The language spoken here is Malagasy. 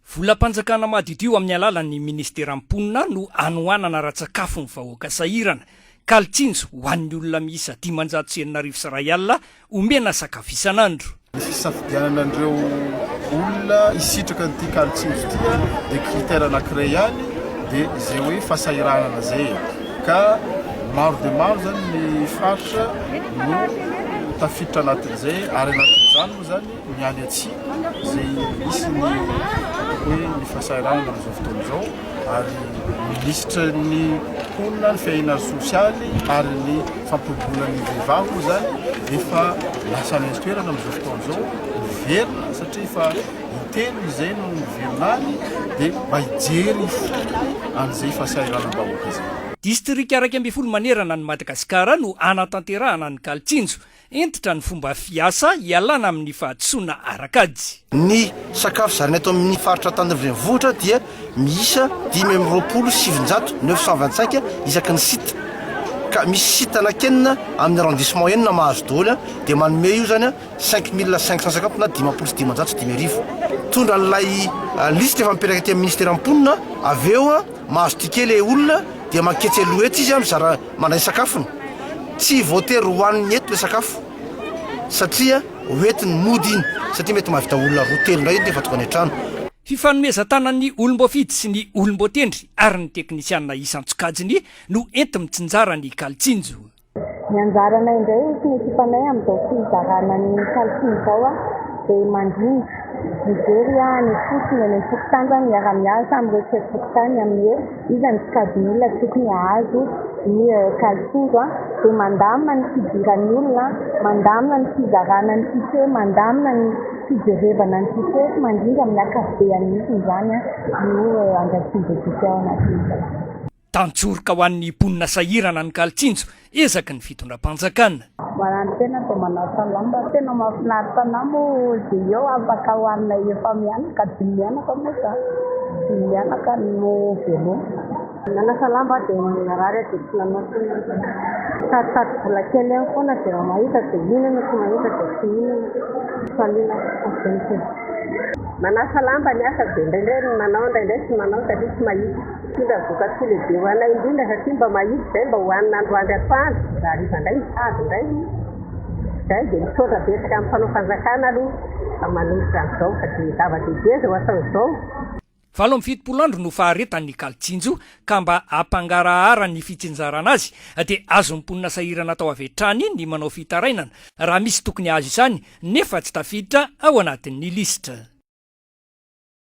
Volam-panjakana madidio amin'ny alalan'ny ministeram-ponina no anoanana ratsakafo ny vahoaka sahirana. Kalitsinjo ho an'ny olona miisa 591 omena sakafo isan'andro. Fisafidianana andreo olona isitraka an'ity kalitsinjo ity dia critère anankiray ihany dia izay hoe fahasahiranana zay. Ka maro dia maro zany ny faritra no tafiditra anatin'izay ary anatin'izany moa zany miany atsy zay misy ny hoe ny fahasahiranana amin'izao fotoana izao ary minisitra ny mponina ny fiainana sosialy ary ny fampirobonan'ny vehivavy moa zany efa lasa ny toerana amin'izao fotoana izao miverina satria efa intelo izay no miverina any dia mba hijery an'izay fahasahiranam-bahoaka izay. Distrika 12 manerana ny Madagasikara no anatanterahana ny kalitsinjo entitra ny fomba fiasa ialana amin'ny fahadisoana arakady. Ny sakafo zarina eto amin'ny faritra Tandrevenivohitra dia miisa 5,725 isaky ny sita. Ka misy sita anakenina amin'ny arrondissement enina mahazo daholo dia manome io zany 5550 na 5,500 tondra an'ilay liste efa mipetraka aty amin'ny ministeram-ponina avy eo mahazo tikely olona dia manketsy aloha izy mizara mandray sakafony. Tsy voatery hoaniny eto le sakafo satria hoentiny mody iny satria mety mahavita olona roa telo indray dia efa tonga any an-trano. Fifanomezan-tanan'ny olom-boafidy sy ny olom-boatendry ary ny teknisianina isan-tsokajiny no enti mitsinjara ny kalitsinjo. Ny anjarana indray sy ny ekipanay amin'izao fizarana ny kalitsinjo izao dia mandrindra mijery ny fosiny ny fokotany zany miara-miasa amin'ireo fokotany amin'ny hoe iza ny sokajiny olona tokony ahazo ny kalitsinjo dia mandamina ny fidiran'ny olona, mandamina ny fizarana ny tise, mandamina ny fijerevana ny tise, mandrindra amin'ny akabean'ny isiny zany no andraiksinjo tise ao anatin'izay. Tantsorika ho an'ny mponina sahirana ny kalitsinjo ezaky ny fitondram-panjakana. Marany tena dia manao salamba tena mahafinaritra moa dia eo afaka hoanina efa mianaka dia mianaka moa za mianaka no veloma. Salamba dia manarary dia tsy nanao sarotsarotra vola kely ihany foana dia mahita dia minana tsy mahita dia tsy minana faliana aventy. Manasa lamba ny asa dia indraindray manao indraindray tsy manao satria tsy mahita. Indra voka tsy lehibe ho anay indrindra satria mba mahita izay mba hohanina androandro atoandro raha hariva indray mitady indray izay dia misaotra betsaka amin'ny mpanao fanjakana aloha manolotra an'izao satria zava-dehibe izao atao izao. 7 andro no faharetan'ny kalitsinjo ka mba hampangarahara ny fitsinjarana azy dia azo mponina sahirana atao avy hatrany ny manao fitarainana raha misy tokony azo izany nefa tsy tafiditra ao anatin'ny lisitra.